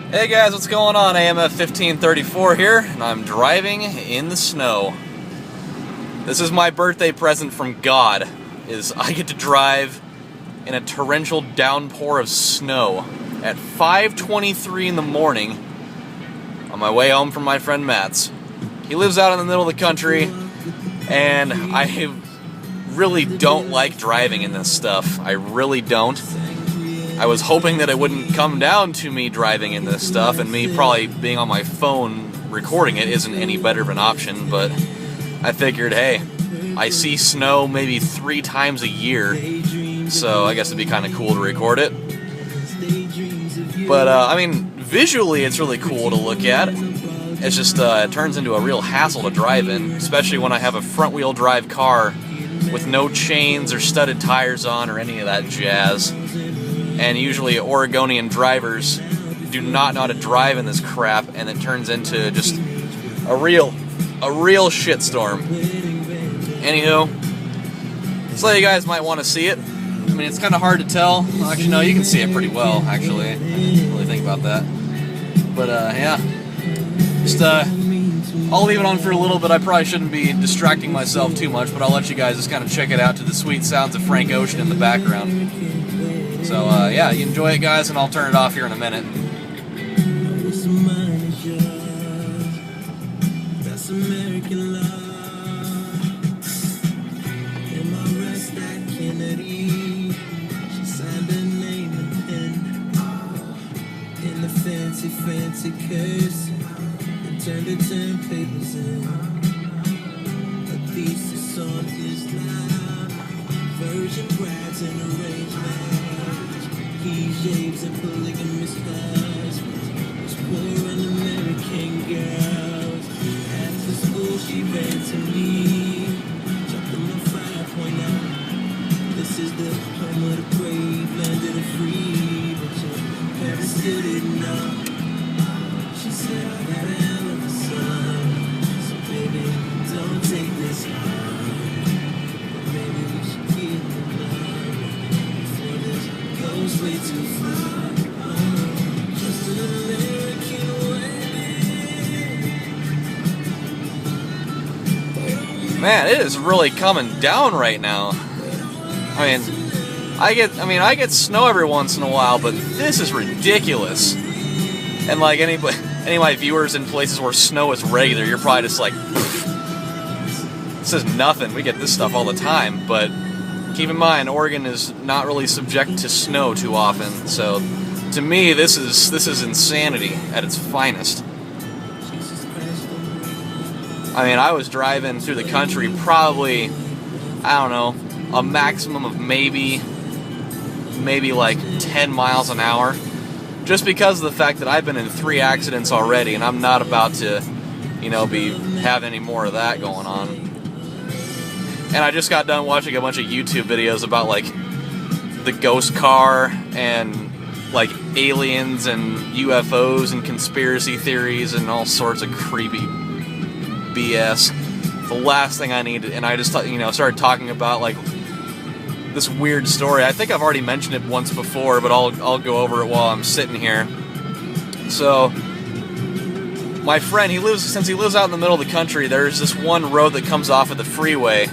Hey guys, what's going on? AMF 1534 here, and I'm driving in the snow. This is my birthday present from God, is I get to drive in a torrential downpour of snow at 5:23 in the morning on my way home from my friend Matt's. He lives out in the middle of the country, and I really don't like driving in this stuff. I really don't. I was hoping that it wouldn't come down to me driving in this stuff, and me probably being on my phone recording it isn't any better of an option, but I figured, hey, I see snow maybe 3 times a year, so I guess it'd be kind of cool to record it. But, I mean, visually it's really cool to look at. It's just, it turns into a real hassle to drive in, especially when I have a front-wheel drive car with no chains or studded tires on or any of that jazz. And usually Oregonian drivers do not know how to drive in this crap, and it turns into just a real shitstorm. Anywho, so you guys might want to see it. I mean, it's kind of hard to tell. Well, actually, no, you can see it pretty well, actually. I didn't really think about that. But, yeah. Just, I'll leave it on for a little bit. I probably shouldn't be distracting myself too much, but I'll let you guys just kind of check it out to the sweet sounds of Frank Ocean in the background. So, yeah, you enjoy it, guys, and I'll turn it off here in a minute. Fancy curse and turned the 10 papers in. A thesis on his lap, virgin brides and arranged marriage, he shaves and polygamous husbands, poor un-American girls. After school she ran to me, dropped them a 5.0. This is the home of the brave, land of the free, but your parents still didn't know. She said, I got a hell of a son, so baby, don't take this hard. But maybe we should keep the love before this goes way too far. Just an American wedding. Man, it is really coming down right now. I mean, I get snow every once in a while, but this is ridiculous. And like any of my viewers in places where snow is regular, you're probably just like, this is nothing. We get this stuff all the time. But keep in mind, Oregon is not really subject to snow too often. So to me, this is insanity at its finest. I mean, I was driving through the country probably, I don't know, a maximum of maybe like 10 miles an hour. Just because of the fact that I've been in 3 accidents already, and I'm not about to, have any more of that going on. And I just got done watching a bunch of YouTube videos about, like, the ghost car, and, like, aliens, and UFOs, and conspiracy theories, and all sorts of creepy BS. The last thing I needed, and I just, started talking about, like, this weird story. I think I've already mentioned it once before, but I'll go over it while I'm sitting here. So, my friend, since he lives out in the middle of the country, there's this one road that comes off of the freeway,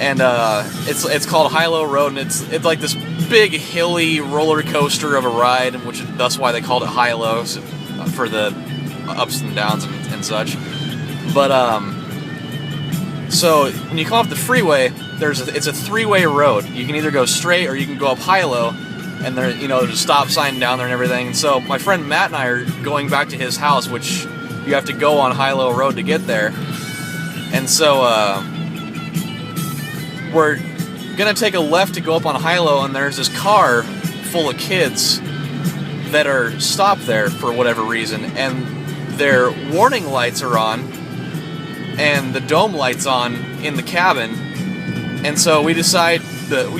and it's called Hilo Road, and it's like this big hilly roller coaster of a ride, which that's why they called it Hilo, for the ups and downs and such. But so when you come off the freeway, it's a 3-way road. You can either go straight or you can go up high-low, and there's a stop sign down there and everything. And so my friend Matt and I are going back to his house, which you have to go on high-low road to get there. And so we're gonna take a left to go up on high-low, and there's this car full of kids that are stopped there for whatever reason, and their warning lights are on, and the dome light's on in the cabin. And so we decide that,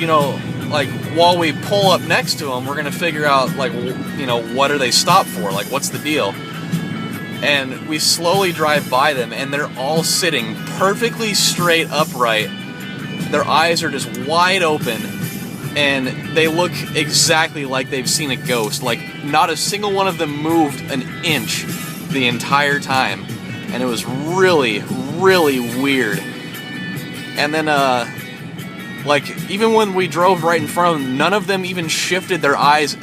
like, while we pull up next to them, we're going to figure out, like, what are they stopped for? Like, what's the deal? And we slowly drive by them, and they're all sitting perfectly straight upright. Their eyes are just wide open, and they look exactly like they've seen a ghost. Like, not a single one of them moved an inch the entire time, and it was really, really weird. And then, like, even when we drove right in front of them, none of them even shifted their eyes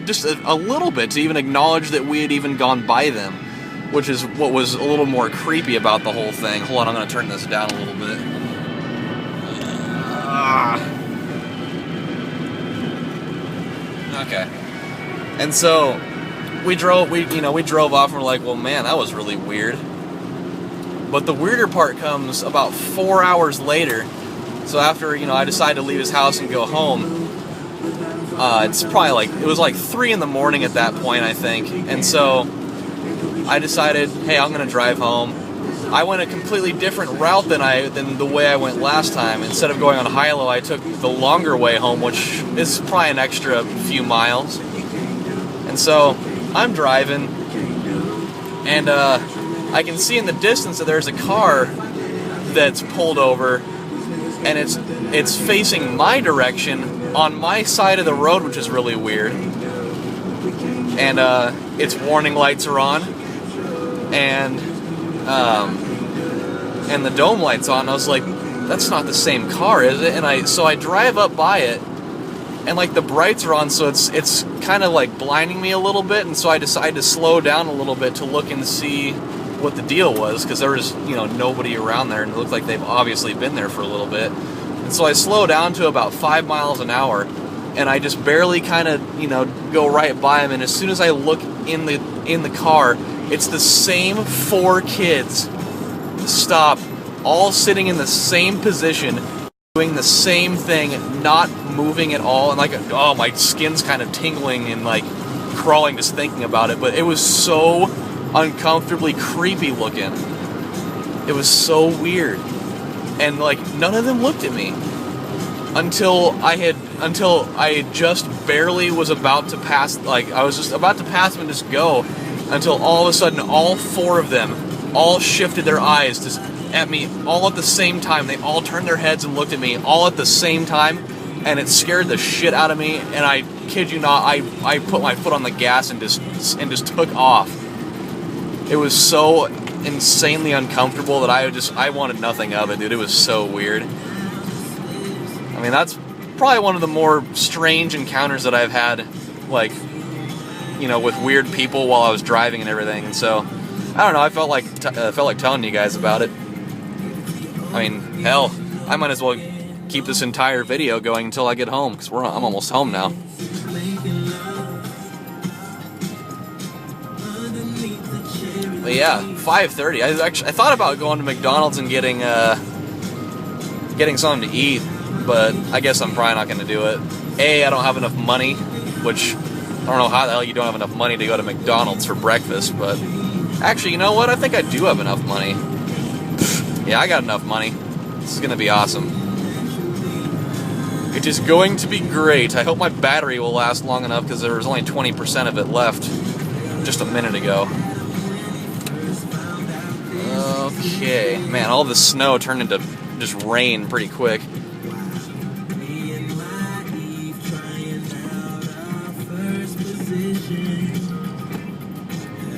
just a little bit to even acknowledge that we had even gone by them, which is what was a little more creepy about the whole thing. Hold on, I'm going to turn this down a little bit. Okay. And so we drove off and we're like, well, man, that was really weird. But the weirder part comes about 4 hours later. So after, I decided to leave his house and go home, it's probably it was like 3 in the morning at that point, I think. And so I decided, hey, I'm going to drive home. I went a completely different route than the way I went last time. Instead of going on high-low, I took the longer way home, which is probably an extra few miles. And so I'm driving, and I can see in the distance that there's a car that's pulled over, and it's facing my direction on my side of the road, which is really weird. And its warning lights are on, and the dome light's on. I was like, that's not the same car, is it? And so I drive up by it, and like the brights are on, so it's kind of like blinding me a little bit. And so I decided to slow down a little bit to look and see what the deal was, because there was nobody around there, and it looked like they've obviously been there for a little bit. And so I slow down to about 5 miles an hour, and I just barely kind of go right by him. And as soon as I look in the car, it's the same 4 kids stop, all sitting in the same position, doing the same thing, not moving at all. And my skin's kind of tingling and like crawling just thinking about it. But it was so uncomfortably creepy looking. It was so weird. And like none of them looked at me until I just barely was about to pass. Like I was just about to pass them and just go, until all of a sudden all 4 of them all shifted their eyes just at me all at the same time. They all turned their heads and looked at me all at the same time, and it scared the shit out of me. And I kid you not, I put my foot on the gas and just took off. It was so insanely uncomfortable that I wanted nothing of it, dude. It was so weird. I mean, that's probably one of the more strange encounters that I've had, like, with weird people while I was driving and everything. And so I don't know, I felt like telling you guys about it. I mean, hell, I might as well keep this entire video going until I get home, because I'm almost home now. But yeah, 5:30. I thought about going to McDonald's and getting something to eat, but I guess I'm probably not going to do it. I don't have enough money, which I don't know how the hell you don't have enough money to go to McDonald's for breakfast, but actually, you know what? I think I do have enough money. Yeah, I got enough money. This is going to be awesome. It is going to be great. I hope my battery will last long enough, because there was only 20% of it left just a minute ago. Okay. Man, all the snow turned into just rain pretty quick.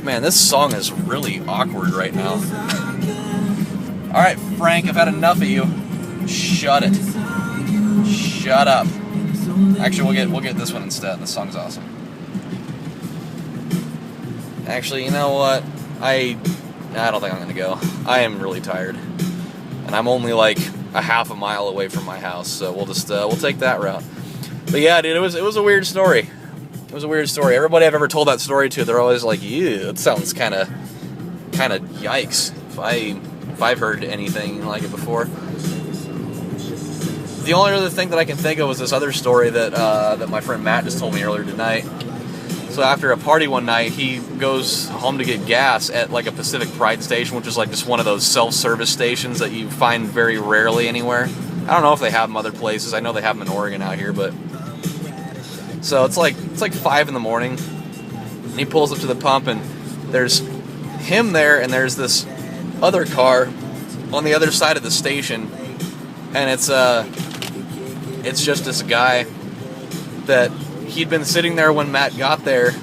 Man, this song is really awkward right now. Alright, Frank, I've had enough of you. Shut it. Shut up. Actually, we'll get this one instead. This song's awesome. Actually, you know what? I don't think I'm gonna go. I am really tired. And I'm only like a half a mile away from my house, so we'll take that route. But yeah, dude, it was a weird story. It was a weird story. Everybody I've ever told that story to, they're always like, "Ew, it sounds kind of yikes." If I've heard anything like it before. The only other thing that I can think of was this other story that my friend Matt just told me earlier tonight. So after a party one night, he goes home to get gas at like a Pacific Pride station, which is like just one of those self-service stations that you find very rarely anywhere. I don't know if they have them other places. I know they have them in Oregon out here, but so it's like 5 in the morning, and he pulls up to the pump, and there's him there, and there's this other car on the other side of the station, and it's just this guy, that he'd been sitting there when Matt got there,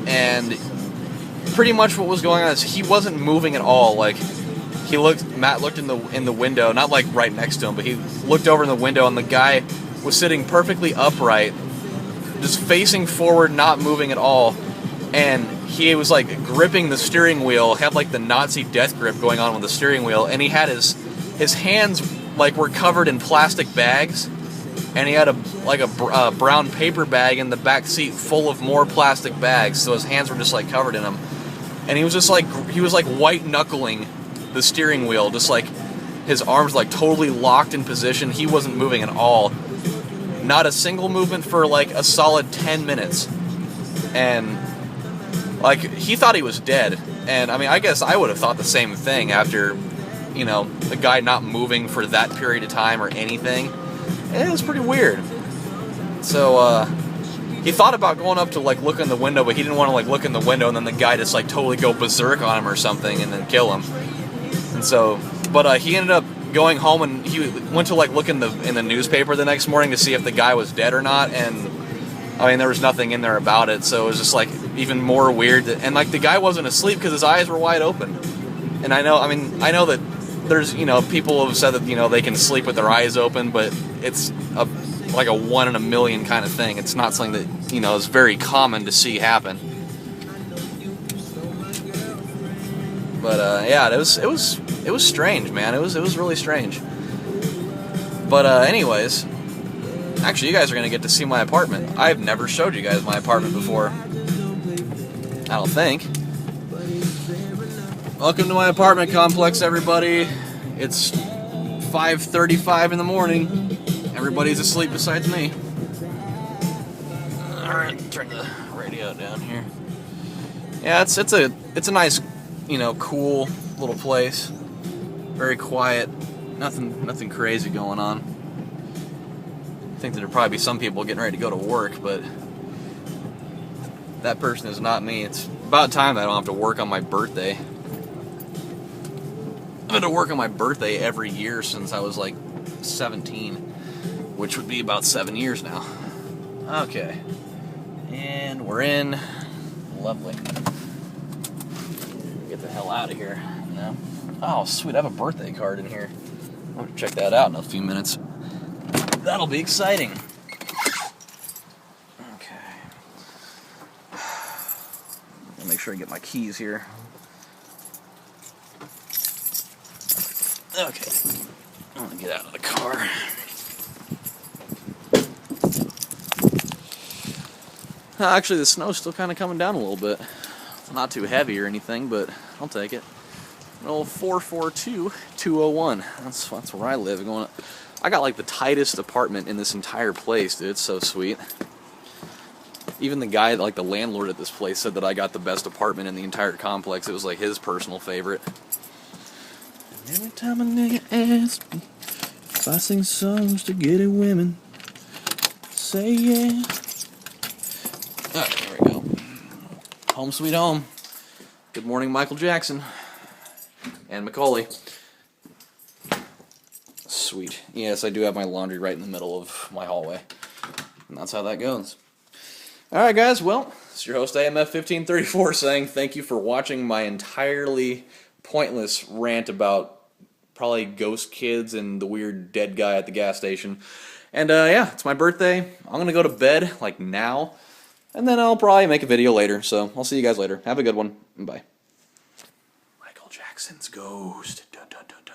and pretty much what was going on is he wasn't moving at all. Like, Matt looked in the window, not like right next to him, but he looked over in the window, and the guy was sitting perfectly upright, just facing forward, not moving at all, and he was like gripping the steering wheel, had like the Nazi death grip going on with the steering wheel, and he had his hands like were covered in plastic bags, and he had a brown paper bag in the back seat full of more plastic bags, so his hands were just like covered in them, and he was like white knuckling the steering wheel, just like his arms like totally locked in position. He wasn't moving at all, not a single movement for like a solid 10 minutes, and like he thought he was dead. And I mean, I guess I would have thought the same thing after, you know, the guy not moving for that period of time or anything. And it was pretty weird. So he thought about going up to like look in the window, but he didn't want to like look in the window and then the guy just like totally go berserk on him or something and then kill him. And so, but he ended up going home, and he went to like look in the newspaper the next morning to see if the guy was dead or not, and I mean there was nothing in there about it, so it was just like even more weird. And like the guy wasn't asleep because his eyes were wide open. And I know that there's, you know, people have said that, you know, they can sleep with their eyes open, but it's like a 1 in a million kind of thing. It's not something that, you know, is very common to see happen. But yeah, it was strange, man. It was really strange. But anyways, actually, you guys are gonna get to see my apartment. I've never showed you guys my apartment before, I don't think. Welcome to my apartment complex, everybody. It's 5:35 in the morning. Everybody's asleep besides me. All right, turn the radio down here. Yeah, it's a nice, you know, cool little place. Very quiet. Nothing crazy going on. I think there'd probably be some people getting ready to go to work, but that person is not me. It's about time that I don't have to work on my birthday. I've had to work on my birthday every year since I was like 17, which would be about 7 years now. Okay, and we're in. Lovely. Get the hell out of here, you know? Oh, sweet, I have a birthday card in here. I'm gonna check that out in a few minutes. That'll be exciting. Okay. I'll make sure I get my keys here. Okay. I'm gonna get out of the car. Actually, the snow's still kind of coming down a little bit. It's not too heavy or anything, but I'll take it. An old 442-201. That's where I live. I got like the tightest apartment in this entire place, dude. It's so sweet. Even the guy, like the landlord at this place, said that I got the best apartment in the entire complex. It was like his personal favorite. And every time a nigga asks me if I sing songs to get at women, say yeah. Oh, there we go. Home sweet home. Good morning, Michael Jackson. And Macaulay. Sweet. Yes, I do have my laundry right in the middle of my hallway. And that's how that goes. Alright guys, well, it's your host AMF1534 saying thank you for watching my entirely pointless rant about probably ghost kids and the weird dead guy at the gas station. And yeah, it's my birthday. I'm gonna go to bed, like now. And then I'll probably make a video later, so I'll see you guys later. Have a good one. Bye. Michael Jackson's ghost. Dun, dun, dun, dun.